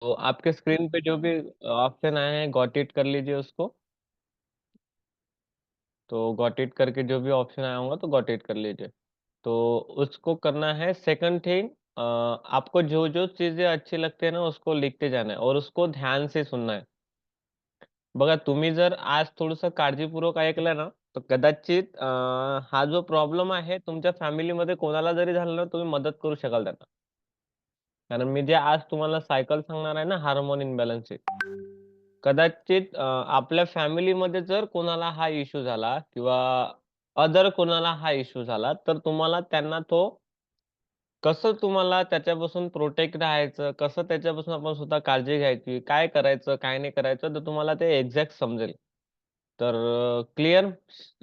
तो आपके स्क्रीन पे जो भी ऑप्शन आए हैं गॉट इट कर लीजिए उसको। तो गॉट इट करके जो भी ऑप्शन आया होगा तो गॉट इट कर लीजिए। तो उसको करना है। सेकंड थिंग, आपको जो जो चीजें अच्छी लगती है ना उसको लिखते जाना है और उसको ध्यान से सुनना है। बघा तुम्ही जर आज थोडंसं काळजीपूर्वक ऐकलं ना तर कदाचित हा जो प्रॉब्लेम आहे तुमच्या फॅमिलीमध्ये कोणाला जरी झाला ना तुम्ही मदत करू शकाल त्यांना। कारण मी जे आज तुम्हाला सायकल सांगणार आहे ना हार्मोन इम्बॅलन्सची, कदाचित आपल्या फॅमिलीमध्ये जर कोणाला हा इश्यू झाला किंवा अदर कोणाला हा इश्यू झाला तर तुम्हाला त्यांना तो कसं तुम्हाला त्याच्यापासून प्रोटेक्ट राहायचं, कसं त्याच्यापासून आपण स्वतः काळजी घ्यायची, काय करायचं, काय नाही करायचं, तर तुम्हाला ते एक्झॅक्ट समजेल. तर क्लिअर?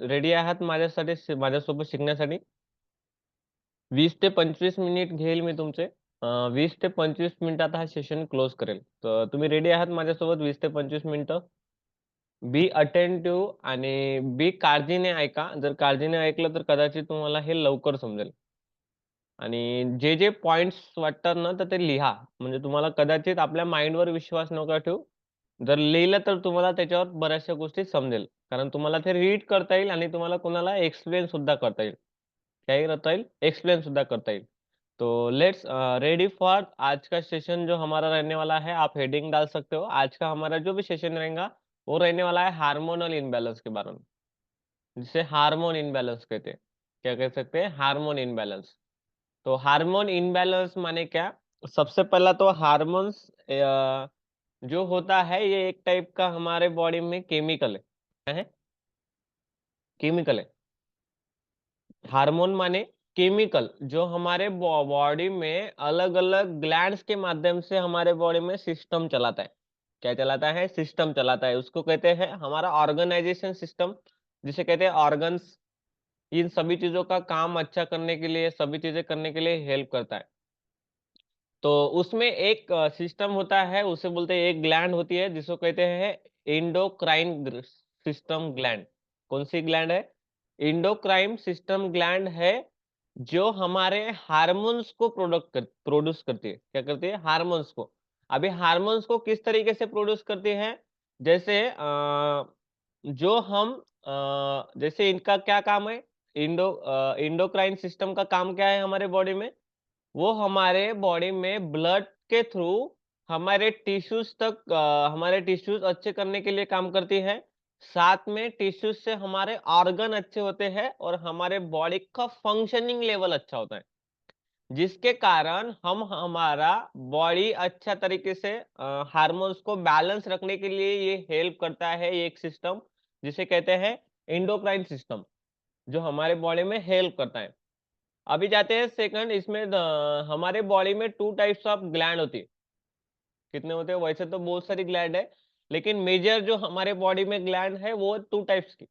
रेडी आहात माझ्यासाठी माझ्यासोबत शिकण्यासाठी? 20 ते 25 मिनिट घेईल मी तुमचे. 20 ते 25 मिनिटात हा सेशन क्लोज करेल. तर तुम्ही रेडी आहात माझ्यासोबत 20 ते 25 मिनिटं? बी अटेंटिव्ह आणि बी काळजीने ऐका. जर काळजीने ऐकलं तर कदाचित तुम्हाला हे लवकर समजेल. आणि जे पॉइंट्स वाटतात ना, तर ते लिहा. म्हणजे तुम्हाला कदाचित आपल्या माइंडवर विश्वास नका ठेवू. जर लिहिलं तर तुम्हाला त्याच्यावर बऱ्याचशा गोष्टी समजेल. कारण तुम्हाला ते रीड करता येईल आणि तुम्हाला कोणाला एक्सप्लेन सुद्धा करता येईल. क्या करता येईल? एक्सप्लेन सुद्धा करता येईल. तो लेट्स रेडी फॉर आज का सेशन जो हमारा रहने वाला है, आप हेडिंग डाल सकते हो। आज का हमारा जो भी सेशन रहेगा, वो रहने वाला है हार्मोनल इम्बैलेंस के बारे में, जिसे हार्मोन इम्बैलेंस कहते हैं। क्या कह सकते हैं? Hormone imbalance. तो हार्मोन इम्बैलेंस माने क्या? सबसे पहला तो हार्मोन्स जो होता है ये एक टाइप का हमारे बॉडी में केमिकल है। क्या है? केमिकल है। हार्मोन माने केमिकल जो हमारे बॉडी में अलग-अलग ग्लैंड्स के माध्यम से हमारे बॉडी में सिस्टम चलाता है। क्या चलाता है? सिस्टम चलाता है। उसको कहते हैं हमारा ऑर्गेनाइजेशन सिस्टम, जिसे कहते हैं ऑर्गन्स। इन सभी चीज़ों का काम अच्छा करने के लिए, सभी चीज़ें करने के लिए हेल्प करता है। तो उसमें एक सिस्टम होता है, उसे बोलते हैं एक ग्लैंड होती है जिसको कहते हैं एंडोक्राइन सिस्टम ग्लैंड। कौन सी ग्लैंड है? एंडोक्राइन सिस्टम ग्लैंड है जो हमारे हार्मोन्स को प्रोड्यूस करती है। क्या करती है? हार्मोन्स को। अभी हार्मोन्स को किस तरीके से प्रोड्यूस करती है? जैसे जो हम जैसे इनका क्या काम है? एंडोक्राइन सिस्टम का काम क्या है हमारे बॉडी में? वो हमारे बॉडी में ब्लड के थ्रू हमारे टिश्यूज तक हमारे टिश्यूज अच्छे करने के लिए काम करती है। साथ में टिश्यूज से हमारे ऑर्गन अच्छे होते हैं और हमारे बॉडी का फंक्शनिंग लेवल अच्छा होता है। जिसके कारण हम हमारा बॉडी अच्छा तरीके से हार्मोन्स को बैलेंस रखने के लिए ये हेल्प करता है, ये एक सिस्टम जिसे कहते हैं एंडोक्राइन सिस्टम, जो हमारे बॉडी में हेल्प करता है। अभी जाते हैं सेकंड इसमें हमारे बॉडी में 2 टाइप्स ऑफ ग्लैंड होती है। कितने होते हैं? वैसे तो बहुत सारी ग्लैंड है, लेकिन मेजर जो हमारे बॉडी में ग्लैंड है वो 2 टाइप्स की।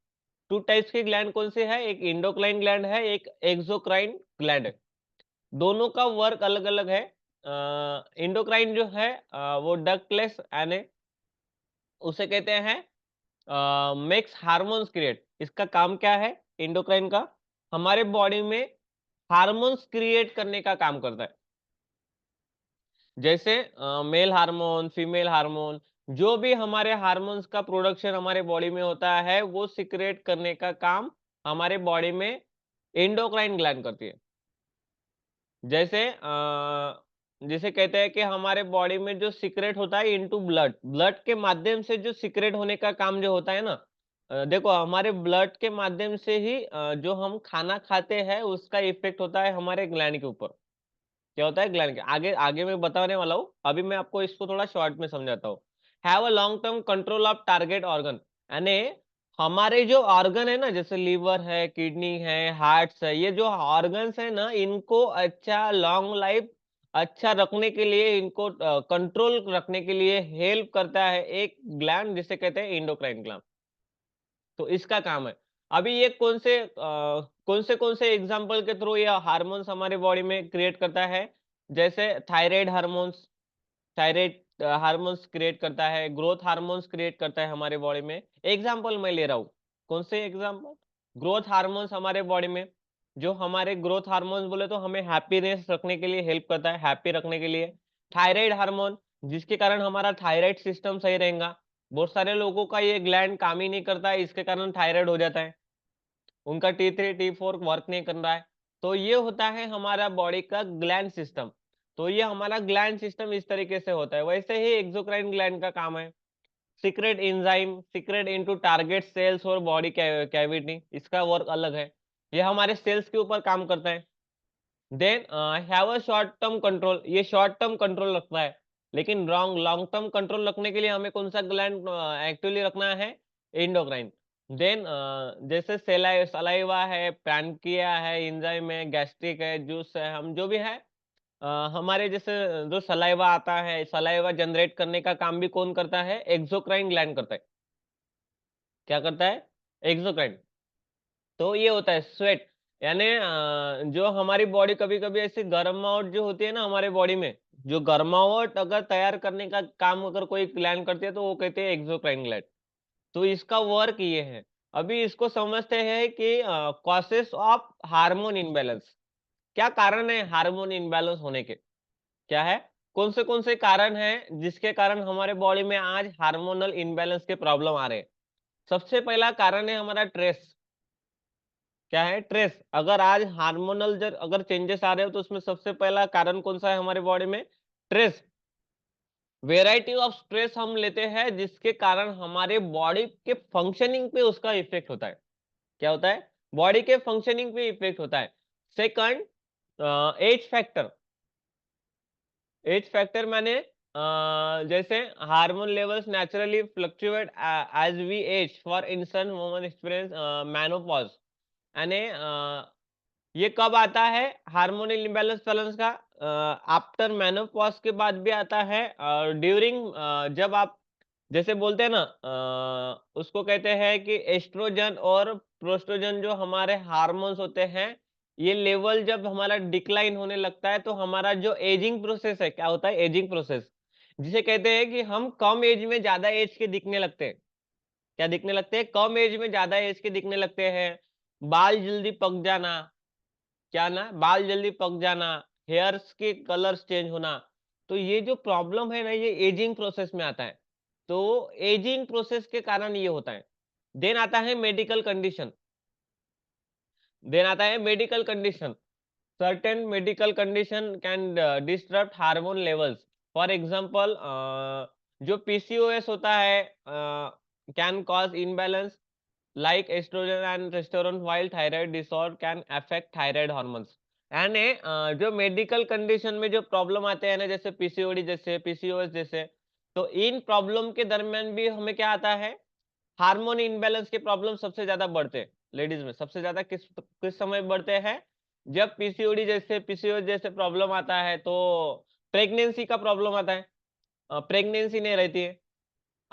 2 टाइप्स की ग्लैंड कौन सी है? एक एंडोक्राइन ग्लैंड है, एक एक्सोक्राइन ग्लैंड है। दोनों का वर्क अलग-अलग है। एंडोक्राइन जो है वो डक्टलेस यानी उसे कहते हैं मेक्स हार्मोन्स क्रिएट। इसका काम क्या है एंडोक्राइन का? हमारे बॉडी में हार्मोन्स क्रिएट करने का काम करता है। जैसे मेल हार्मोन, फीमेल हार्मोन, जो भी हमारे हार्मोन्स का प्रोडक्शन हमारे बॉडी में होता है, वो सीक्रेट करने का काम हमारे बॉडी में एंडोक्राइन ग्लैंड करती है। जैसे जिसे कहते हैं कि हमारे बॉडी में जो सीक्रेट होता है इनटू ब्लड, ब्लड के माध्यम से जो सीक्रेट होने का काम जो होता है ना, देखो हमारे ब्लड के माध्यम से ही जो हम खाना खाते हैं उसका इफेक्ट होता है हमारे ग्लैंड के ऊपर। क्या होता है ग्लैंड के आगे आगे मैं बताने वाला हूँ। अभी मैं आपको इसको थोड़ा शॉर्ट में समझाता हूँ। Have a long term control of target organ, यानी हमारे जो ऑर्गन है ना जैसे लीवर है, किडनी है, हार्ट्स है, ये जो ऑर्गन्स है ना इनको अच्छा लॉन्ग लाइफ अच्छा रखने के लिए इनको कंट्रोल रखने के लिए हेल्प करता है एक ग्लैंड जिसे कहते हैं एंडोक्राइन ग्लैंड। तो इसका काम है। अभी ये कौन से एग्जांपल के थ्रू ये हार्मोन्स हमारे बॉडी में क्रिएट करता है? जैसे thyroid hormones, thyroid hormones create करता है, ग्रोथ हार्मोन्स क्रिएट करता है हमारे बॉडी में। एग्जांपल मैं ले रहा हूँ। कौन से एग्जांपल? ग्रोथ हार्मोन्स हमारे बॉडी में, जो हमारे ग्रोथ हार्मोन्स बोले तो हमें हैप्पीनेस रखने के लिए हेल्प करता है, हैप्पी रखने के लिए। थायराइड हार्मोन जिसके कारण हमारा थायराइड सिस्टम सही रहेगा। बहुत सारे लोगों का ये ग्लैंड काम ही नहीं करता है, इसके कारण थायराइड हो जाता है। उनका T3, T4 वर्क नहीं कर रहा है। तो ये होता है हमारा बॉडी का ग्लैंड सिस्टम। तो ये हमारा ग्लैंड सिस्टम इस तरीके से होता है। वैसे ही एक्सोक्राइन ग्लैंड का काम है। Secret enzyme, secret into target cells और बॉडी कैविटी, इसका वर्क अलग है। ये हमारे सेल्स के ऊपर काम करता है। Then have a short term control, ये शॉर्ट टर्म कंट्रोल रखता है। लेकिन लॉन्ग टर्म कंट्रोल रखने के लिए हमें कौन सा ग्लैंड एक्टिवली रखना है? एंडोक्राइन। देन जैसे सलाइवा है, पैनकिया है, एंजाइम है, गैस्ट्रिक है, जूस है, हम जो भी है, हमारे जैसे जो सलाइवा आता है, सलाइवा जनरेट करने का काम भी कौन करता है? एक्सोक्राइन ग्लैंड करता है। क्या करता है? एक्सोक्राइन। तो ये होता है स्वेट, यानी जो हमारी बॉडी कभी-कभी ऐसी गर्माहट जो होती है ना हमारे बॉडी में, जो गर्माहट अगर तैयार करने का काम अगर कोई ग्लैंड करती है तो वो कहते हैं एक्सोक्राइन ग्लैंड। तो इसका वर्क ये है। अभी इसको समझते हैं कि कॉजेस ऑफ हार्मोन इम्बैलेंस। क्या कारण है हार्मोन इम्बैलेंस होने के? क्या है? कौन से कारण हैं जिसके कारण हमारे बॉडी में आज हार्मोनल इम्बैलेंस के प्रॉब्लम आ रहे हैं? सबसे पहला कारण है हमारा स्ट्रेस। क्या है? स्ट्रेस। अगर आज हार्मोनल अगर चेंजेस आ रहे हो तो उसमें सबसे पहला कारण कौन सा है हमारे बॉडी में? स्ट्रेस। वेराइटी ऑफ स्ट्रेस हम लेते हैं जिसके कारण हमारे बॉडी के फंक्शनिंग पे उसका इफेक्ट होता है। क्या होता है? बॉडी के फंक्शनिंग पे इफेक्ट होता है। Second, age factor. Age factor माने जैसे hormone levels naturally fluctuate as we age. For instance woman experience menopause, यानी ये कब आता है हार्मोनल इम्बैलेंस बैलेंस का? आफ्टर मेनोपॉज के बाद भी आता है, और ड्यूरिंग, जब आप जैसे बोलते हैं ना, उसको कहते हैं कि एस्ट्रोजन और प्रोस्टोजन जो हमारे हार्मोन्स होते हैं, ये लेवल जब हमारा डिक्लाइन होने लगता है तो हमारा जो एजिंग प्रोसेस है, क्या होता है? एजिंग प्रोसेस, जिसे कहते हैं कि हम कम एज में ज्यादा एज के दिखने लगते हैं। क्या दिखने लगते हैं? कम एज में ज्यादा एज के दिखने लगते हैं। बाल जल्दी पक जाना, क्या ना, बाल जल्दी पक जाना, हेयर्स के कलर्स चेंज होना। तो ये जो प्रॉब्लम है ना, ये एजिंग प्रोसेस में आता है। तो एजिंग प्रोसेस के कारण ये होता है। देन आता है मेडिकल कंडीशन। देन आता है medical condition. Certain medical condition can disturb hormone levels. For example, जो पीसीओएस होता है can cause imbalance like estrogen and testosterone, while thyroid disorder can affect thyroid hormones। यानी जो मेडिकल कंडीशन में जो problem आते हैं ना, जैसे पीसीओडी जैसे, पीसीओएस जैसे, तो इन प्रॉब्लम के दरमियान भी हमें क्या आता है? हार्मोन इनबैलेंस के प्रॉब्लम सबसे ज्यादा बढ़ते हैं लेडीज में। सबसे ज्यादा किस किस समय बढ़ते हैं? जब पीसीओडी जैसे, पीसीओएस जैसे प्रॉब्लम आता है, तो प्रेगनेंसी का प्रॉब्लम आता है, प्रेगनेंसी नहीं रहती है।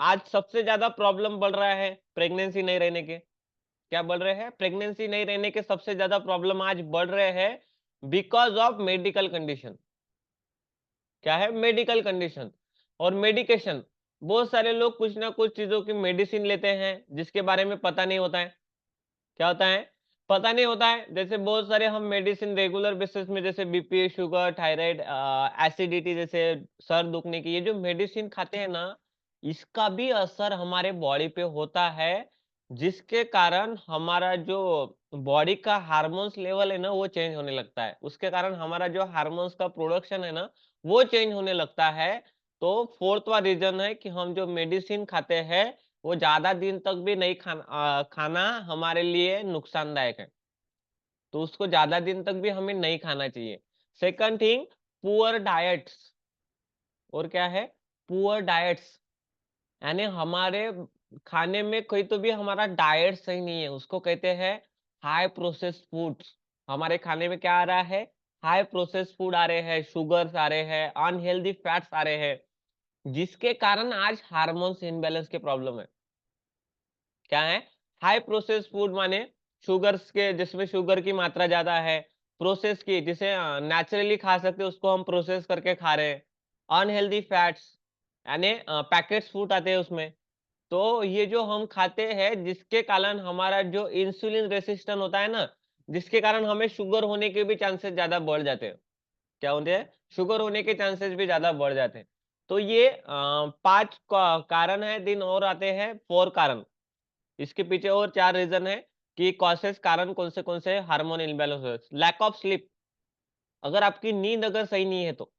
आज सबसे ज्यादा प्रॉब्लम बढ़ रहा है प्रेगनेंसी नहीं रहने के। क्या बढ़ रहे हैं? प्रेगनेंसी नहीं रहने के सबसे ज्यादा प्रॉब्लम आज बढ़ रहे हैं बिकॉज ऑफ मेडिकल कंडीशन। क्या है? मेडिकल कंडीशन और मेडिकेशन। बहुत सारे लोग कुछ ना कुछ चीजों की मेडिसिन लेते हैं जिसके बारे में पता नहीं होता है। क्या होता है? पता नहीं होता है। जैसे बहुत सारे हम मेडिसिन रेगुलर बेसिस में, जैसे बीपी, शुगर, थायराइड, एसिडिटी जैसे, सर दुखने की, ये जो मेडिसिन खाते हैं ना, इसका भी असर हमारे बॉडी पे होता है, जिसके कारण हमारा जो बॉडी का हार्मोन्स लेवल है ना, वो चेंज होने लगता है। उसके कारण हमारा जो हार्मोन्स का प्रोडक्शन है ना, वो चेंज होने लगता है। तो फोर्थवा रीजन है कि हम जो मेडिसिन खाते हैं वो ज्यादा दिन तक भी नहीं खाना हमारे लिए नुकसानदायक है। तो उसको ज्यादा दिन तक भी हमें नहीं खाना चाहिए। Second thing, poor diets. और क्या है? पुअर डाइट्स, यानी हमारे खाने में कोई तो भी हमारा डाइट सही नहीं है, उसको कहते हैं हाई प्रोसेस्ड फूड्स। हमारे खाने में क्या आ रहा है? हाई प्रोसेस्ड फूड आ रहे हैं, शुगर्स आ रहे हैं, अनहेल्दी फैट्स आ रहे हैं, जिसके कारण आज हार्मोन्स इनबैलेंस के प्रॉब्लम है। क्या है? हाई प्रोसेस फूड माने शुगर्स के, जिसमें शुगर की मात्रा ज्यादा है, प्रोसेस की, जिसे नेचुरली खा सकते हैं उसको हम प्रोसेस करके खा रहे हैं, अनहेल्दी फैट्स, यानी पैकेट्स फूड आते हैं उसमें। तो ये जो हम खाते हैं जिसके कारण हमारा जो इंसुलिन रेसिस्टेंट होता है ना, जिसके कारण हमें शुगर होने के भी चांसेस ज्यादा बढ़ जाते हैं। क्या होते हैं? शुगर होने के चांसेस भी ज्यादा बढ़ जाते हैं। तो ये 5 कारण है, दिन और आते हैं 4 कारण। इसके पीछे और 4 रीजन है कि कॉसेस कारण कौन से हार्मोन इम्बैलेंस हो। लैक ऑफ स्लीप, अगर आपकी नींद अगर सही नहीं है तो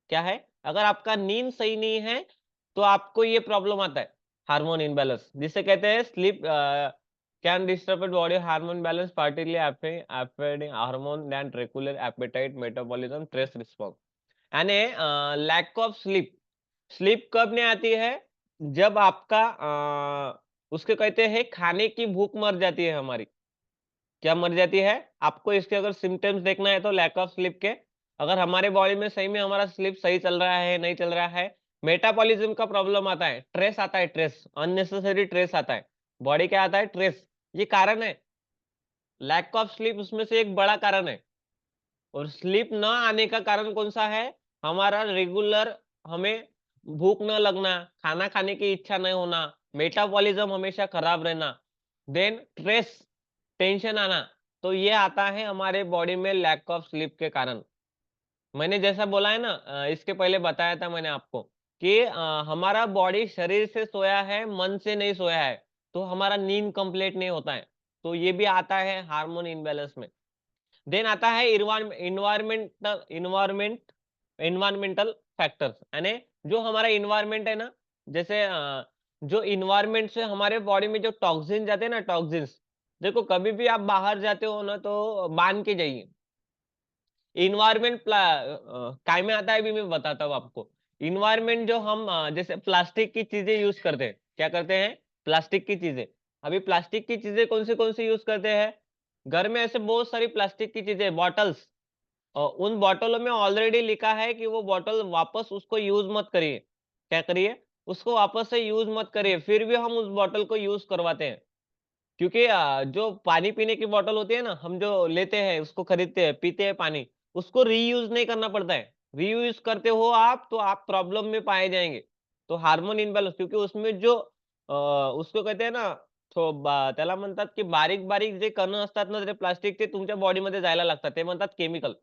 क्या है, अगर आपका नींद सही नहीं है तो आपको ये प्रॉब्लम आता है हार्मोन इम्बैलेंस, जिसे कहते हैं sleep can disturb body hormone balance particularly affecting hormone and regular appetite metabolism stress response. यानी लैक ऑफ स्लीप, स्लीप कब नहीं आती है, जब आपका उसके कहते हैं खाने की भूख मर जाती है हमारी। क्या मर जाती है? आपको इसके अगर सिम्पटम्स देखना है तो लैक ऑफ स्लीप के, अगर हमारे बॉडी में सही में हमारा स्लीप सही चल रहा है, नहीं चल रहा है, मेटाबॉलिज्म का प्रॉब्लम आता है, स्ट्रेस आता है, स्ट्रेस, अननेसेसरी स्ट्रेस आता है, बॉडी क्या आता है? स्ट्रेस। ये कारण है, लैक ऑफ स्लीप उसमें से एक बड़ा कारण है। और स्लीप ना आने का कारण कौन-सा है? हमारा रेगुलर हमें भूख ना लगना, खाना खाने की इच्छा नहीं होना, मेटाबॉलिज्म हमेशा खराब रहना, देन स्ट्रेस, टेंशन आना, तो ये आता है हमारे बॉडी में लैक ऑफ स्लीप के कारण। मैंने जैसा बोला है ना, इसके पहले बताया था मैंने आपको कि हमारा बॉडी शरीर से सोया है, मन से नहीं सोया है, तो हमारा नींद कंप्लीट नहीं होता है। तो ये भी आता है हार्मोन इम्बैलेंस में। देन आता है इन्वायरमेंटल फैक्टर्स, यानी जो हमारा इन्वायरमेंट है ना, जैसे जो इन्वायरमेंट से हमारे बॉडी में जो टॉक्सिन जाते हैं ना, टॉक्सिन्स, देखो कभी भी आप बाहर जाते हो ना तो बांध के जाइए। इन्वायरमेंट काय में आता है भी मैं बताता हूँ आपको। इन्वायरमेंट जो हम जैसे प्लास्टिक की चीजें यूज करते हैं, क्या करते हैं? प्लास्टिक की चीजें। अभी प्लास्टिक की चीजें कौन सी यूज करते हैं? घर में ऐसे बहुत सारी प्लास्टिक की चीजें, बॉटल्स, उन बॉटलों में ऑलरेडी लिखा है कि वो बॉटल वापस उसको यूज मत करिए। क्या करिए? उसको वापस से यूज मत करिए, फिर भी हम उस बॉटल को यूज करवाते हैं। क्योंकि जो पानी पीने की बॉटल होती है ना, हम जो लेते हैं, उसको खरीदते हैं, पीते हैं पानी, उसको रीयूज नहीं करना पड़ता है। रीयूज करते हो आप तो आप प्रॉब्लम में पाए जाएंगे। तो हार्मोन इम्बॅलन्स, क्योंकि उसमें जो उसको कहते हैं ना, त्याला म्हणतात की बारीक बारीक जे कण असतात ना, ते प्लास्टिकचे तुमच्या बॉडीमध्ये जायला लागतात, ते म्हणतात केमिकल।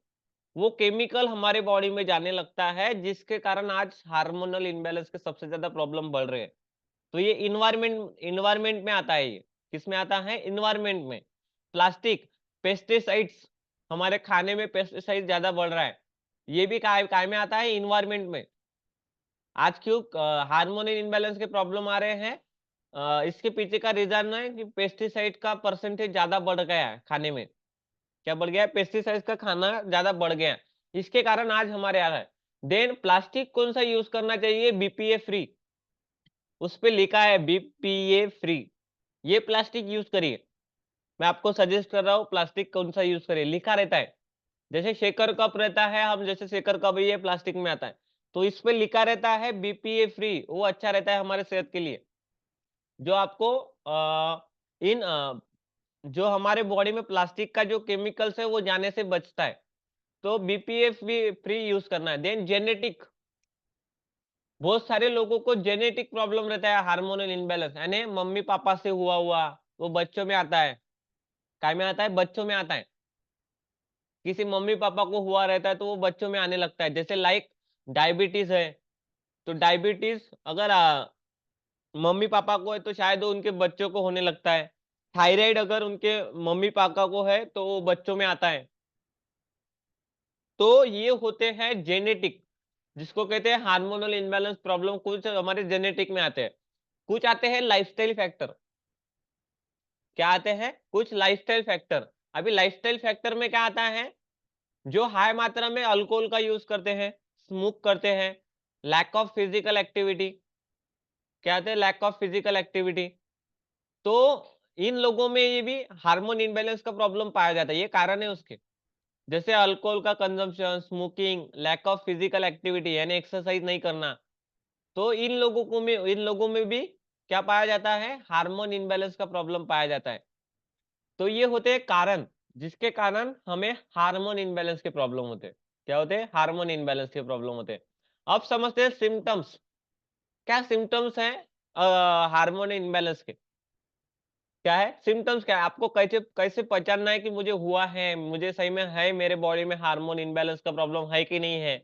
वो केमिकल हमारे बॉडी में जाने लगता है, जिसके कारण आज हार्मोनल इम्बैलेंस के सबसे ज्यादा प्रॉब्लम बढ़ रहे हैं। तो ये इन्वायरमेंट में आता है ये। किसमें आता है? इन्वायरमेंट में। प्लास्टिक, पेस्टिसाइड्स, हमारे खाने में पेस्टिसाइड ज्यादा बढ़ रहा है, ये भी काय में आता है? इन्वायरमेंट में। आज क्यों हार्मोनल इम्बैलेंस के प्रॉब्लम आ रहे हैं? इसके पीछे का रीजन है कि पेस्टिसाइड का परसेंटेज ज्यादा बढ़ गया है खाने में। क्या बढ़ गया है? पेस्टिसाइड्स का खाना ज्यादा बढ़ गया है, इसके कारण आज हमारे आ रहा है। देन प्लास्टिक कौन सा यूज करना चाहिए? बीपीए फ्री, उस पे लिखा है बीपीए फ्री, ये प्लास्टिक यूज करिए। मैं आपको सजेस्ट कर रहा हूँ, प्लास्टिक कौन सा यूज करिए, लिखा रहता है। जैसे शेकर कप रहता है, हम जैसे शेकर कप, ये प्लास्टिक में आता है, तो इस पे लिखा रहता है बीपीए फ्री, वो अच्छा रहता है हमारे सेहत के लिए। जो आपको इन जो हमारे बॉडी में प्लास्टिक का जो केमिकल्स है वो जाने से बचता है। तो बीपीए फ्री फ्री यूज करना है। देन जेनेटिक, बहुत सारे लोगों को जेनेटिक प्रॉब्लम रहता है, हार्मोनल इम्बैलेंस, यानी मम्मी पापा से हुआ हुआ वो बच्चों में आता है। काय में आता है? बच्चों में आता है। किसी मम्मी पापा को हुआ रहता है तो वो बच्चों में आने लगता है। जैसे लाइक डायबिटीज है, तो डायबिटीज अगर मम्मी पापा को है तो शायद वो उनके बच्चों को होने लगता है। थायराइड अगर उनके मम्मी पापा को है तो वो बच्चों में आता है। तो ये होते हैं जेनेटिक, जिसको कहते हैं हार्मोनल इम्बैलेंस प्रॉब्लम, कुछ हमारे जेनेटिक में आते हैं। कुछ आते हैं लाइफस्टाइल फैक्टर। क्या आते हैं? कुछ लाइफस्टाइल फैक्टर। अभी लाइफस्टाइल फैक्टर में क्या आता है? जो हाई मात्रा में अल्कोहल का यूज करते हैं, स्मोक करते हैं, लैक ऑफ फिजिकल एक्टिविटी, क्या आते हैं? Lack of physical activity. तो इन लोगों में ये भी हार्मोन इम्बैलेंस का प्रॉब्लम पाया जाता है, ये कारण है उसके। जैसे अल्कोहल का consumption, smoking, lack of physical activity यानी एक्सरसाइज नहीं करना, तो इन लोगों में भी क्या पाया जाता है? हार्मोन इम्बैलेंस का प्रॉब्लम पाया जाता है। तो ये होते हैं कारण, जिसके कारण हमें हार्मोन इम्बैलेंस के प्रॉब्लम होते हैं। क्या होते हैं? हार्मोन इम्बैलेंस के प्रॉब्लम होते हैं। अब समझते हैं सिम्टम्स। क्या सिम्टम्स हैं हार्मोन इम्बैलेंस के? क्या है सिम्टम्स? क्या है? आपको कैसे कैसे पहचानना है कि मुझे हुआ है, मुझे सही में है, मेरे बॉडी में हार्मोन इम्बैलेंस का प्रॉब्लम है कि नहीं है?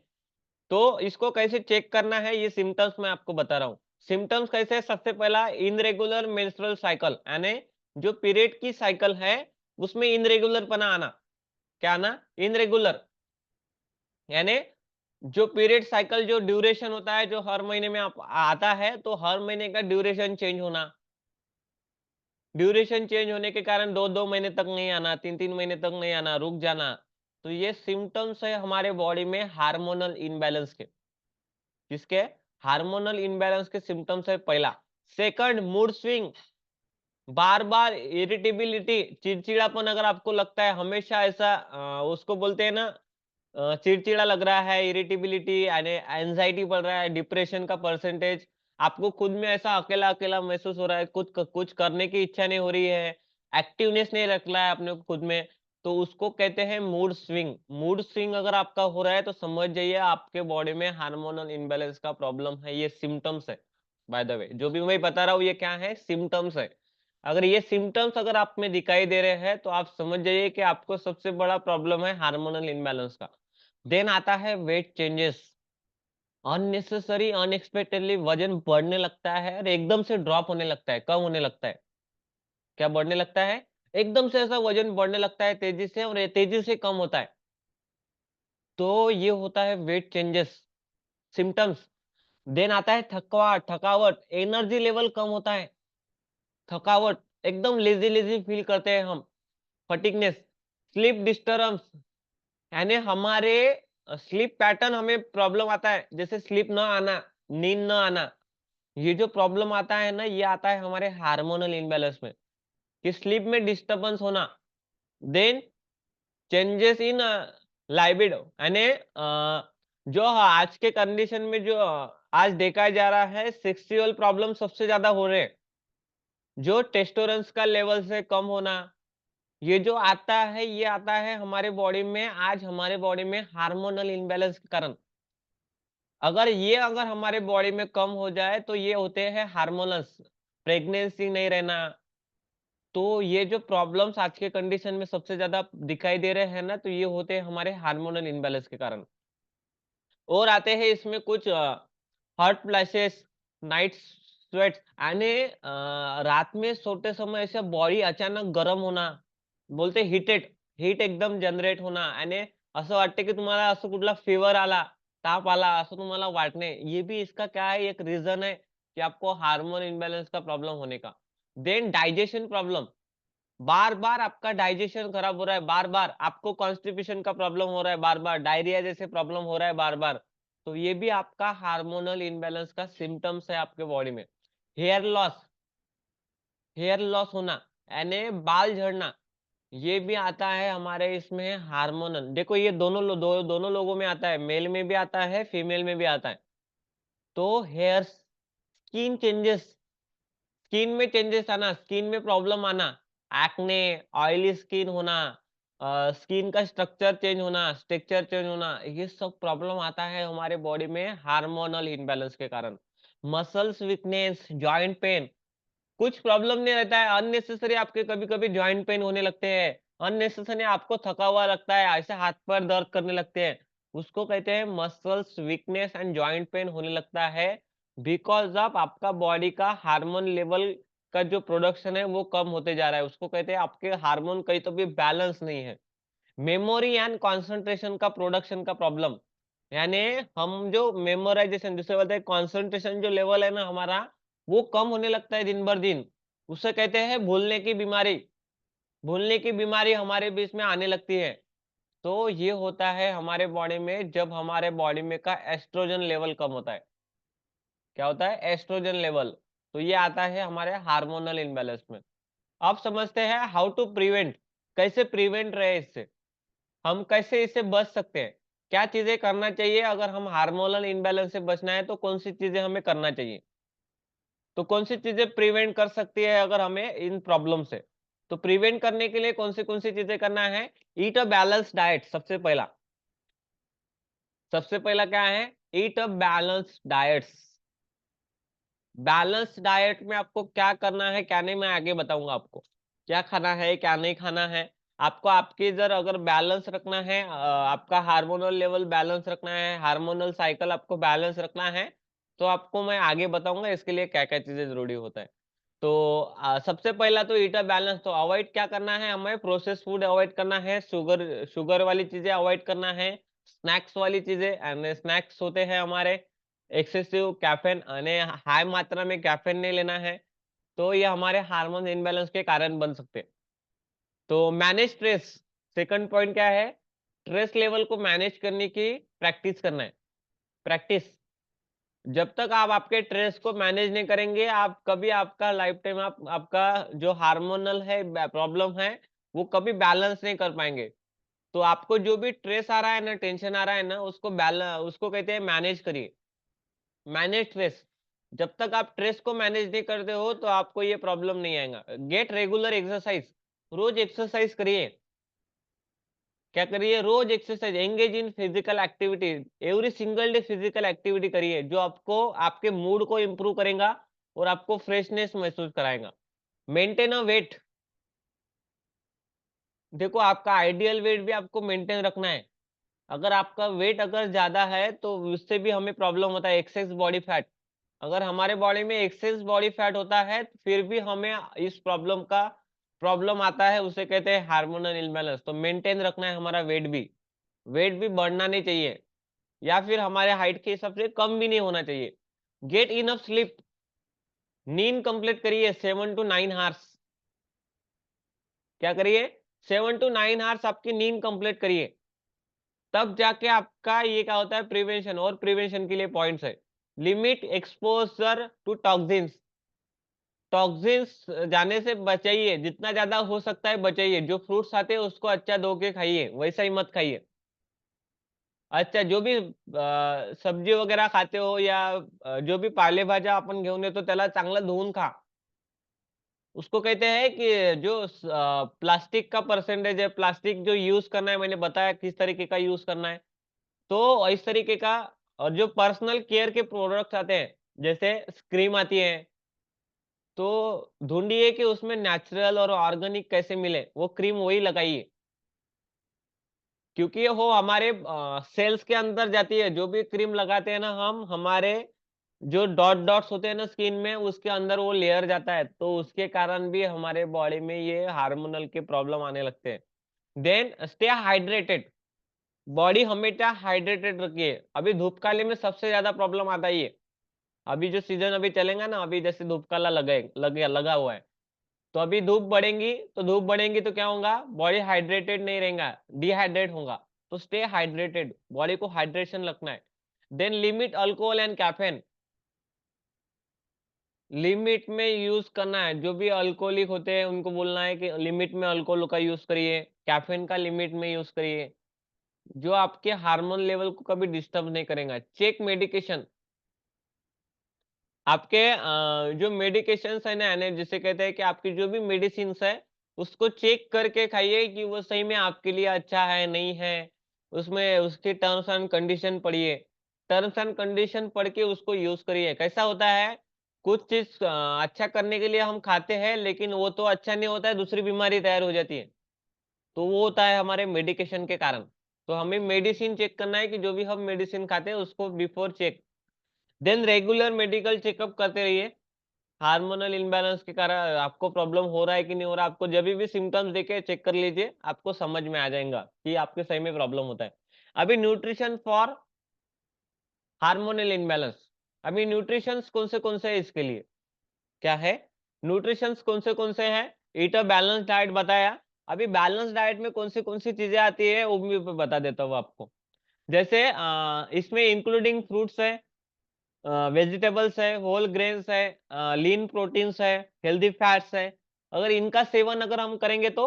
तो इसको कैसे चेक करना है ये सिम्टम्स मैं आपको बता रहा हूँ। सिम्टम्स कैसे है? सबसे पहला इनरेगुलर मेंस्ट्रुअल साइकिल, यानी जो पीरियड की साइकिल है उसमें इनरेगुलरपना आना। क्या आना? इनरेगुलर, यानी जो पीरियड साइकिल जो ड्यूरेशन होता है जो हर महीने में आप आता है, तो हर महीने का ड्यूरेशन चेंज होना। ड्यूरेशन चेंज होने के कारण 2-2 महीने तक नहीं आना, 3-3 महीने तक नहीं आना, रुक जाना। तो ये सिम्पटम्स है हमारे बॉडी में हार्मोनल इम्बैलेंस के। किसके? हार्मोनल इम्बैलेंस के सिम्पटम्स है पहला। सेकंड, मूड स्विंग, बार-बार इरिटेबिलिटी, चिड़चिड़ापन अगर आपको लगता है हमेशा ऐसा उसको बोलते हैं ना चिड़चिड़ा लग रहा है, इरिटेबिलिटी यानी एंजाइटी बढ़ रहा है, डिप्रेशन का परसेंटेज, आपको खुद में ऐसा अकेला-अकेला महसूस हो रहा है, कुछ करने की इच्छा नहीं हो रही है, एक्टिवनेस नहीं रख रहा है अपने को खुद में, तो उसको कहते हैं मूड स्विंग। मूड स्विंग अगर आपका हो रहा है तो समझ जाइए आपके बॉडी में हार्मोनल इम्बैलेंस का प्रॉब्लम है, ये सिम्पटम्स है। बाय द वे जो भी मैं बता रहा हूँ ये क्या है? सिम्पटम्स है। अगर ये सिम्पटम्स अगर आप में दिखाई दे रहे हैं तो आप समझ जाइए कि आपको सबसे बड़ा प्रॉब्लम है हार्मोनल इम्बैलेंस का। देन आता है वेट चेंजेस, अननेसेसरी अनएक्सपेक्टेडली वजन बढ़ने लगता है और एकदम से ड्रॉप होने लगता है, कम होने लगता है। क्या बढ़ने लगता है? एकदम से ऐसा वजन बढ़ने लगता है तेजी से और ये तेजी से कम होता है। तो ये होता है वेट चेंजेस सिम्पटम्स। देन आता है थकावट, एनर्जी लेवल कम होता है। थकावट, एकदम लेजी लेजी फील करते हैं हम। फटीगनेस, स्लीप डिस्टर्बेंस, यानी हमारे स्लीप पैटर्न हमें प्रॉब्लम आता है, जैसे स्लीप न आना, नींद न आना। ये जो प्रॉब्लम आता है ना, ये आता है हमारे हार्मोनल इम्बैलेंस में, कि स्लीप में डिस्टर्बेंस होना। देन चेंजेस इन लाइबिडो, यानी जो आज के कंडीशन में जो आज देखा जा रहा है सेक्सुअल प्रॉब्लम सबसे ज्यादा हो रहे हैं। जो टेस्टोरेंस का लेवल से कम होना, ये जो आता है ये आता है हमारे बॉडी में, आज हमारे बॉडी में हार्मोनल इम्बैलेंस के कारण। अगर हमारे बॉडी में कम हो जाए तो ये होते हैं हार्मोनल्स, प्रेगनेंसी नहीं रहना। तो ये जो प्रॉब्लम्स आज के कंडीशन में सबसे ज्यादा दिखाई दे रहे हैं ना, तो ये होते हैं हमारे हार्मोनल इम्बैलेंस के कारण। और आते हैं इसमें कुछ हॉट फ्लैशेस, नाइट स्वेट्स, यानी रात में सोते समय ऐसे बॉडी अचानक गरम होना, बोलते हीट एकदम जनरेट होना, यानी असं वाटते की तुम्हाला असं कुठला फीवर आला, ताप आला असं तुम्हाला वाटणे, ये भी इसका क्या है? एक रीजन है कि आपको हार्मोन इम्बैलेंस का प्रॉब्लम होने का। देन डाइजेशन प्रॉब्लम, बार-बार आपका डाइजेशन खराब हो रहा है, बार-बार आपको कॉन्स्टिपेशन का प्रॉब्लम हो रहा है, बार-बार डायरिया जैसे प्रॉब्लम हो रहा है बार-बार, तो ये भी आपका हार्मोनल इम्बैलेंस का सिम्पटम्स है आपके बॉडी में। हेयर लॉस, हेयर लॉस होना, यानी बाल झड़ना, ये भी आता है हमारे इसमें हार्मोनल। देखो ये दोनों लोगों में आता है, मेल में भी आता है, फीमेल में भी आता है। तो हेयर, स्किन चेंजेस, स्किन में चेंजेस आना, स्किन में प्रॉब्लम आना, एक्ने, ऑयली स्किन होना, स्किन का स्ट्रक्चर चेंज होना, टेक्सचर चेंज होना, ये सब प्रॉब्लम आता है हमारे बॉडी में हार्मोनल इम्बैलेंस के कारण। मसल्स वीकनेस, जॉइंट पेन, कुछ प्रॉब्लम नहीं रहता है, अननेसेसरी आपके कभी-कभी जॉइंट पेन होने लगते हैं, अननेसेसरी आपको थका हुआ लगता है, ऐसे हाथ-पैर दर्द करने लगते हैं। उसको कहते हैं muscles weakness and joint pain होने लगता है, बिकॉज़ ऑफ आपका बॉडी का हार्मोन लेवल का जो प्रोडक्शन है वो कम होते जा रहा है। उसको कहते हैं आपके हार्मोन कहीं तो भी बैलेंस नहीं है। मेमोरी एंड कंसंट्रेशन का प्रोडक्शन का प्रॉब्लम, यानी हम जो मेमोराइजेशन जिसे बोलते हैं कंसंट्रेशन जो लेवल है ना हमारा, वो कम होने लगता है दिन भर दिन। उसे कहते हैं भूलने की बीमारी। भूलने की बीमारी हमारे बीच में आने लगती है। तो ये होता है हमारे बॉडी में जब हमारे बॉडी में का एस्ट्रोजन लेवल कम होता है। क्या होता है? Estrogen level. तो ये आता है हमारे हार्मोनल इम्बैलेंस में। अब समझते हैं हाउ टू प्रिवेंट, कैसे प्रिवेंट रहे इससे, हम कैसे इससे बच सकते हैं? क्या चीज़ें करना चाहिए अगर हम हार्मोनल इम्बैलेंस से बचना है तो कौन-सी चीज़ें हमें करना चाहिए? तो कौन-सी चीज़ें प्रिवेंट कर सकती है अगर हमें इन प्रॉब्लम से? तो प्रिवेंट करने के लिए कौन-सी चीज़ें करना है? ईट अ बैलेंस्ड डाइट सबसे पहला। सबसे पहला क्या है? Eat a balanced diets. Balanced diet में आपको क्या करना है, क्या नहीं मैं आगे बताऊँगा आपको। क्या खाना है, क्या नहीं खाना है। आपको आपकी जर अगर बैलेंस रखना है, आपका हार्मोनल लेवल बैलेंस रखना है, हार्मोनल साइकिल आपको बैलेंस रखना है, तो आपको मैं आगे बताऊंगा इसके लिए क्या क्या चीजें जरूरी होता है। तो सबसे पहला तो ईट अ बैलेंस, तो अवॉइड क्या करना है, हमें प्रोसेस फूड अवॉइड करना है, शुगर शुगर वाली चीजें अवॉइड करना है, स्नैक्स वाली चीजें, एंड स्नैक्स होते हैं हमारे एक्सेसिव कैफीन, हाई मात्रा में कैफीन नहीं लेना है, तो ये हमारे हार्मोन इनबैलेंस के कारण बन सकते हैं। तो मैनेज स्ट्रेस, सेकंड पॉइंट क्या है, स्ट्रेस लेवल को मैनेज करने की प्रैक्टिस करना है। प्रैक्टिस, जब तक आप आपके स्ट्रेस को मैनेज नहीं करेंगे, आप कभी आपका लाइफ टाइम आपका जो हार्मोनल है प्रॉब्लम है, वो कभी बैलेंस नहीं कर पाएंगे। तो आपको जो भी स्ट्रेस आ रहा है ना, टेंशन आ रहा है ना, उसको कहते हैं मैनेज करिए। मैनेज स्ट्रेस, जब तक आप स्ट्रेस को मैनेज नहीं करते हो तो आपको ये प्रॉब्लम नहीं आएगा। गेट रेगुलर एक्सरसाइज, रोज एक्सरसाइज करिए। क्या करिए, रोज exercise, engage in physical activity, every single day physical activity करिए, जो आपको आपके मूड को इंप्रूव करेगा और आपको फ्रेशनेस महसूस कराएगा। मेंटेन अ वेट, देखो आपका आइडियल वेट भी आपको मेंटेन रखना है। अगर आपका वेट अगर ज्यादा है तो उससे भी हमें प्रॉब्लम होता है, एक्सेस बॉडी फैट। अगर हमारे बॉडी में एक्सेस बॉडी फैट होता है तो फिर भी हमें इस प्रॉब्लम आता है, उसे कहते हैं हार्मोनल इम्बैलेंस। तो मेंटेन रखना है हमारा वेट भी बढ़ना नहीं चाहिए, या फिर हमारे हाइट के हिसाब से कम भी नहीं होना चाहिए। गेट इनफ स्लीप, नींद कंप्लीट करिए 7 to 9 आवर्स। क्या करिए, 7 to 9 आवर्स आपकी नींद कंप्लीट करिए, तब जाके आपका ये क्या होता है, प्रिवेंशन। और प्रिवेंशन के लिए पॉइंट्स है, limit exposure to toxins, toxins जाने से बचाइए, जितना ज्यादा हो सकता है बचाइए। जो फ्रूट्स आते हैं उसको अच्छा धो के खाइए, वैसा ही मत खाइए। अच्छा, जो भी सब्जी वगैरह खाते हो या जो भी पालेभाज्या आपण घेऊन येतो त्याला चांगलं धुवून खा। उसको कहते हैं कि जो प्लास्टिक का परसेंटेज है, प्लास्टिक जो यूज करना है, मैंने बताया किस तरीके का यूज करना है। तो इस तरीके का, और जो पर्सनल केयर के प्रोडक्ट्स आते हैं, जैसे क्रीम आती है, तो ढूंढिए कि उसमें नेचुरल और ऑर्गेनिक कैसे मिले, वो क्रीम वही लगाइए। क्योंकि वो हमारे सेल्स के अंदर जाती है। जो भी क्रीम लगाते हैं ना हम, हमारे जो डॉट्स होते हैं ना स्किन में, उसके अंदर वो लेयर जाता है, तो उसके कारण भी हमारे बॉडी में ये हार्मोनल के प्रॉब्लम आने लगते हैं। देन स्टे हाइड्रेटेड, बॉडी हमेशा हाइड्रेटेड रखिए। अभी धूपकाली में सबसे ज्यादा प्रॉब्लम आता ही है। अभी जो सीजन अभी चलेगा ना, अभी जैसे धूपकाला लगा हुआ है, तो अभी धूप बढ़ेंगी तो क्या होगा, बॉडी हाइड्रेटेड नहीं रहेगा, डिहाइड्रेट होगा। तो स्टे हाइड्रेटेड, बॉडी को हाइड्रेशन रखना है। Then limit alcohol and caffeine, limit में यूज करना है। जो भी अल्कोहलिक होते हैं उनको बोलना है कि लिमिट में अल्कोहल का यूज करिए, कैफीन का लिमिट में यूज करिए, जो आपके हार्मोन लेवल को कभी डिस्टर्ब नहीं करेगा। चेक मेडिकेशन, आपके जो मेडिकेशंस है ना, यानी जिसे कहते हैं कि आपकी जो भी मेडिसिन है, उसको चेक करके खाइए कि वो सही में आपके लिए अच्छा है नहीं है। उसमें उसकी टर्म्स एंड कंडीशन पढ़िए, टर्म्स एंड कंडीशन पढ़ के उसको यूज करिए। कैसा होता है, कुछ चीज अच्छा करने के लिए हम खाते हैं, लेकिन वो तो अच्छा नहीं होता है, दूसरी बीमारी तैयार हो जाती है। तो वो होता है हमारे मेडिकेशन के कारण। तो हमें मेडिसिन चेक करना है कि जो भी हम मेडिसिन खाते हैं उसको before check. Then regular medical checkup करते रहिए। हार्मोनल इम्बैलेंस के कारण आपको प्रॉब्लम हो रहा है कि नहीं हो रहा, आपको जब भी सिम्टम्स देखे चेक कर लीजिए, आपको समझ में आ जाएगा कि आपके सही में प्रॉब्लम होता है। अभी न्यूट्रिशन फॉर हार्मोनल इम्बैलेंस, अभी न्यूट्रिशंस कौन से है इसके लिए, क्या है, न्यूट्रिशंस कौन से हैं। ईट अ बैलेंस डाइट बताया। अभी बैलेंस डाइट में कौन सी चीजें आती है वो भी बता देता हूँ आपको। जैसे इसमें इंक्लूडिंग फ्रूट्स है, वेजिटेबल्स है, होल ग्रेन्स है, लीन प्रोटीन्स है, हेल्दी फैट्स है। अगर इनका सेवन अगर हम करेंगे तो,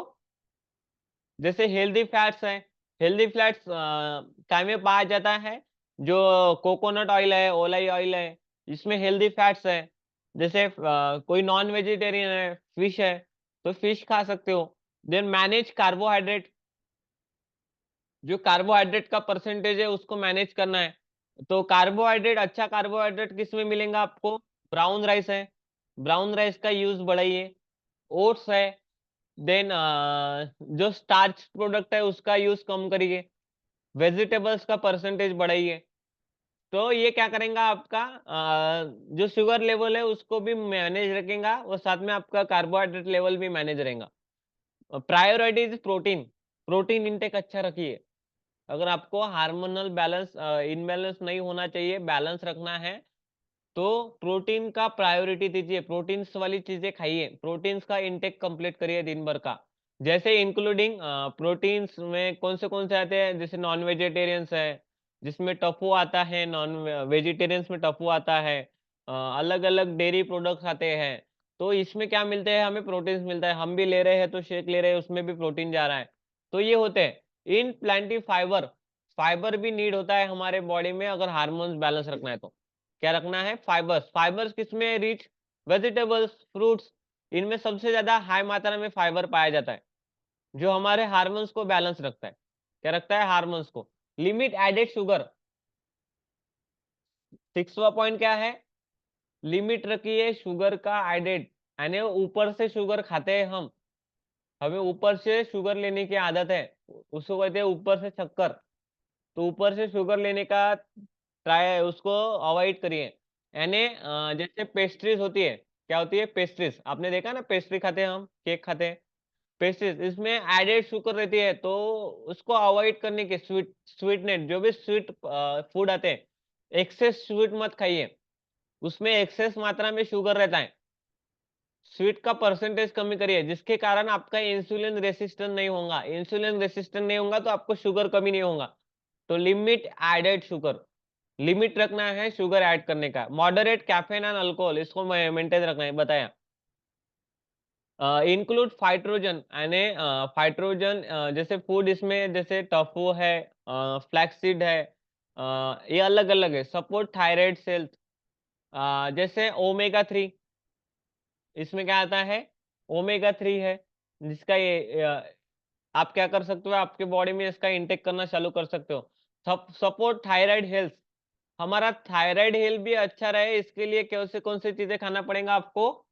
जैसे हेल्दी फैट्स है, हेल्दी फैट्स काय में पाया जाता है, जो कोकोनट ऑयल है, ओलाई ऑयल है, इसमें हेल्दी फैट्स है। जैसे कोई नॉन वेजिटेरियन है, फिश है, तो फिश खा सकते हो। देन मैनेज कार्बोहाइड्रेट, जो कार्बोहाइड्रेट का परसेंटेज है उसको मैनेज करना है। तो कार्बोहाइड्रेट, अच्छा कार्बोहाइड्रेट किस में मिलेगा आपको, ब्राउन राइस है, ब्राउन राइस का यूज बढ़ाइए। ओट्स है, देन जो स्टार्च प्रोडक्ट है उसका यूज कम करिए, वेजिटेबल्स का परसेंटेज बढ़ाइए। तो ये क्या करेगा आपका जो शुगर लेवल है उसको भी मैनेज रखेगा और साथ में आपका कार्बोहाइड्रेट लेवल भी मैनेज रहेगा। Priority is protein, protein intake अच्छा रखिए। अगर आपको हार्मोनल बैलेंस इनबैलेंस नहीं होना चाहिए, बैलेंस रखना है, तो प्रोटीन का प्रायोरिटी दीजिए, प्रोटीन्स वाली चीजें खाइए, प्रोटीन्स का इंटेक कंप्लीट करिए दिन भर का। जैसे इंक्लूडिंग प्रोटीन्स में कौन से आते हैं, जैसे नॉन वेजिटेरियंस है जिसमें टफू आता है, नॉन वेजिटेरियंस में टफू आता है, अलग अलग डेयरी प्रोडक्ट्स आते हैं। तो इसमें क्या मिलते हैं, हमें प्रोटीन्स मिलता है, हम भी ले रहे हैं तो शेक ले रहे हैं उसमें भी प्रोटीन जा रहा है। तो ये होते हैं इन प्लेंटी फाइबर, फाइबर भी नीड होता है हमारे बॉडी में अगर हार्मोन्स बैलेंस रखना है तो। क्या रखना है, फाइबर्स। फाइबर्स किसमें है रिच, वेजिटेबल्स, फ्रूट्स, इनमें सबसे ज्यादा हाई मात्रा में फाइबर पाया जाता है जो हमारे हार्मोन्स को बैलेंस रखता है। क्या रखता है, हार्मोन्स को। लिमिट एडेड शुगर, 6वां पॉइंट क्या है, लिमिट रखिए शुगर का एडेड, यानी ऊपर से शुगर खाते हैं हम, हमें ऊपर से शुगर लेने की आदत है, उसको कहते हैं ऊपर से शक्कर। तो ऊपर से शुगर लेने का ट्राई, उसको अवॉइड करिए। यानी जैसे पेस्ट्रीज होती है, क्या होती है पेस्ट्रीज, आपने देखा ना पेस्ट्री खाते हैं हम, केक खाते हैं, पेस्ट्रीज इसमें एडेड शुगर रहती है, तो उसको अवॉइड करने के, स्वीटनेस जो भी स्वीट फूड आते हैं, एक्सेस स्वीट मत खाइए, उसमें एक्सेस मात्रा में शुगर रहता है। स्वीट का परसेंटेज कमी करिए जिसके कारण आपका इंसुलिन रेसिस्टेंट नहीं होगा, इंसुलिन रेसिस्टेंट नहीं होगा तो आपको शुगर कमी नहीं होगा। तो लिमिट एडेड शुगर, लिमिट रखना है शुगर ऐड करने का। मॉडरेट कैफीन एंड अल्कोहल, इसको मेंटेन रखना है, बताया। इंक्लूड फाइट्रोजन, यानी फाइट्रोजन जैसे फूड इसमें जैसे टफू है, फ्लैक्सीड है, ये अलग अलग है, सपोर्ट थायराइड सेल्स। जैसे ओमेगा 3, इसमें क्या आता है, ओमेगा 3 है, जिसका ये आप क्या कर सकते हो, आपके बॉडी में इसका इंटेक करना चालू कर सकते हो। सपोर्ट थायराइड हेल्थ, हमारा थायराइड हेल्थ भी अच्छा रहे, इसके लिए कौन सी चीजें खाना पड़ेगा आपको,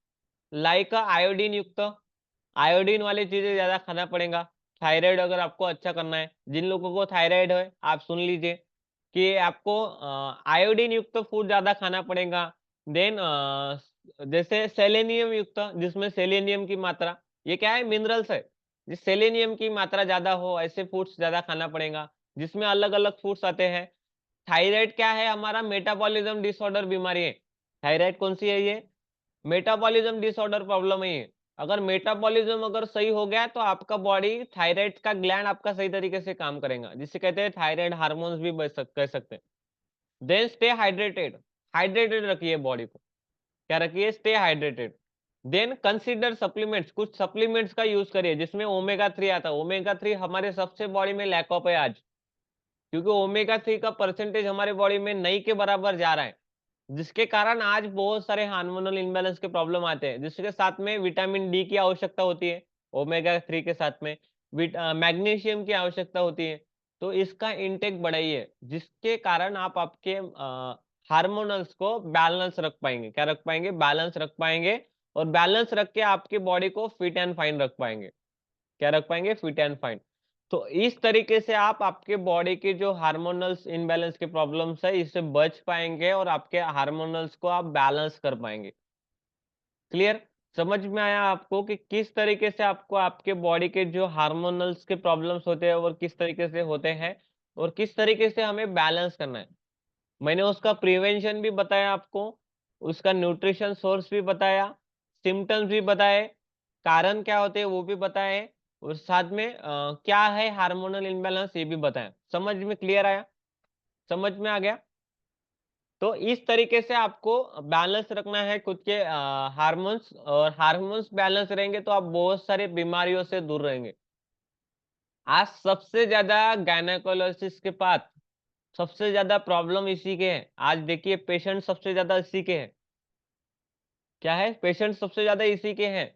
लाइक आयोडीन युक्त, आयोडीन वाली चीजें ज्यादा खाना पड़ेगा। थायराइड अगर आपको अच्छा करना है, जिन लोगों को थायराइड है आप सुन लीजिए कि आपको आयोडीन युक्त फूड ज्यादा खाना पड़ेगा। देन जैसे सेलेनियम युक्त, जिसमें सेलेनियम की मात्रा, ये क्या है, मिनरल्स है, जिस सेलेनियम की मात्रा ज्यादा हो ऐसे फूड्स ज्यादा खाना पड़ेगा, जिसमें अलग अलग फूड्स आते हैं। थायराइड क्या है, हमारा मेटाबॉलिज्म डिसऑर्डर बीमारी है। थायराइड कौन सी है, ये मेटाबॉलिज्म डिसऑर्डर प्रॉब्लम है ये। अगर मेटाबॉलिज्म अगर सही हो गया तो आपका बॉडी, थायराइड का ग्लैंड आपका सही तरीके से काम करेगा, जिसे कहते हैं थायराइड हार्मोन्स भी कह सकते हैं। देन स्टे हाइड्रेटेड, हाइड्रेटेड रखिए बॉडी को, क्या रखिए, stay hydrated. Then consider supplements, कुछ सप्लीमेंट्स का यूज करिए जिसमें ओमेगा 3 आता है। ओमेगा 3 हमारे सबसे बॉडी में लैक ऑफ है आज, क्योंकि ओमेगा 3 का परसेंटेज हमारे बॉडी में नहीं के बराबर जा रहा है, जिसके कारण आज बहुत सारे हार्मोनल इम्बैलेंस के प्रॉब्लम आते हैं, जिसके साथ में विटामिन डी की आवश्यकता होती है, ओमेगा 3 के साथ में मैग्नीशियम की आवश्यकता होती है। तो इसका इंटेक बढ़ाइए, जिसके कारण आप आपके हार्मोनल्स को बैलेंस रख पाएंगे, क्या रख पाएंगे, बैलेंस रख पाएंगे, और बैलेंस रख के आपकी बॉडी को फिट एंड फाइन रख पाएंगे। क्या रख पाएंगे, फिट एंड फाइन। तो इस तरीके से आप आपके बॉडी के जो हार्मोनल्स इनबैलेंस के प्रॉब्लम्स है इससे बच पाएंगे और आपके हार्मोनल्स को आप बैलेंस कर पाएंगे। क्लियर, समझ में आया आपको कि किस तरीके से आपको आपके बॉडी के जो हार्मोनल्स के प्रॉब्लम्स होते हैं और किस तरीके से होते हैं और किस तरीके से हमें बैलेंस करना है। मैंने उसका प्रिवेंशन भी बताया आपको, उसका न्यूट्रिशन सोर्स भी बताया, सिम्टम्स भी बताए, कारण क्या होते हैं वो भी बताए, और साथ में क्या है हार्मोनल इम्बैलेंस ये भी बताया। समझ में क्लियर आया, समझ में आ गया। तो इस तरीके से आपको बैलेंस रखना है खुद के हार्मोन्स, और हार्मोन्स बैलेंस रहेंगे तो आप बहुत सारी बीमारियों से दूर रहेंगे। आज सबसे ज्यादा गायनेकोलॉजिस्ट के पास सबसे ज्यादा प्रॉब्लम इसी के हैं। आज देखिए पेशेंट सबसे ज्यादा इसी के हैं, क्या है, पेशेंट सबसे ज्यादा इसी के हैं।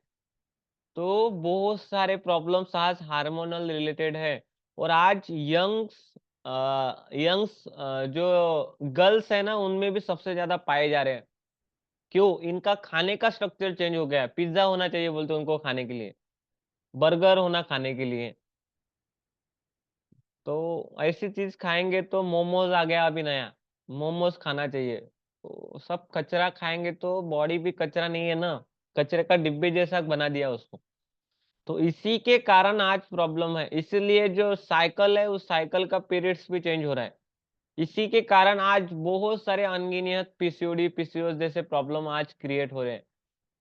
तो बहुत सारे प्रॉब्लम्स आज हार्मोनल रिलेटेड है। और आज यंग्स जो गर्ल्स है ना उनमें भी सबसे ज्यादा पाए जा रहे हैं। क्यों, इनका खाने का स्ट्रक्चर चेंज हो गया है, पिज्जा होना चाहिए बोलते हैं उनको खाने के लिए। बर्गर होना खाने के लिए। तो ऐसी चीज खाएंगे तो मोमोज आ गया अभी नया, मोमोज खाना चाहिए। तो सब कचरा खाएंगे तो बॉडी भी कचरा नहीं है ना, कचरे का डिब्बे जैसा बना दिया उसको। तो इसी के कारण आज प्रॉब्लम है, इसीलिए जो साइकिल है उस साइकिल का पीरियड्स भी चेंज हो रहा है। इसी के कारण आज बहुत सारे अनगिनत पीसीओडी पीसीओएस जैसे प्रॉब्लम आज क्रिएट हो रहे हैं।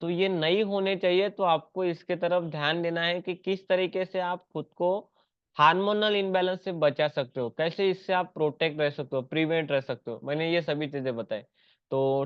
तो ये नहीं होने चाहिए, तो आपको इसके तरफ ध्यान देना है कि किस तरीके से आप खुद को हार्मोनल इम्बैलेंस से बचा सकते हो, कैसे इससे आप प्रोटेक्ट रह सकते हो, प्रिवेंट रह सकते हो। मैंने ये सभी चीजें बताई। तो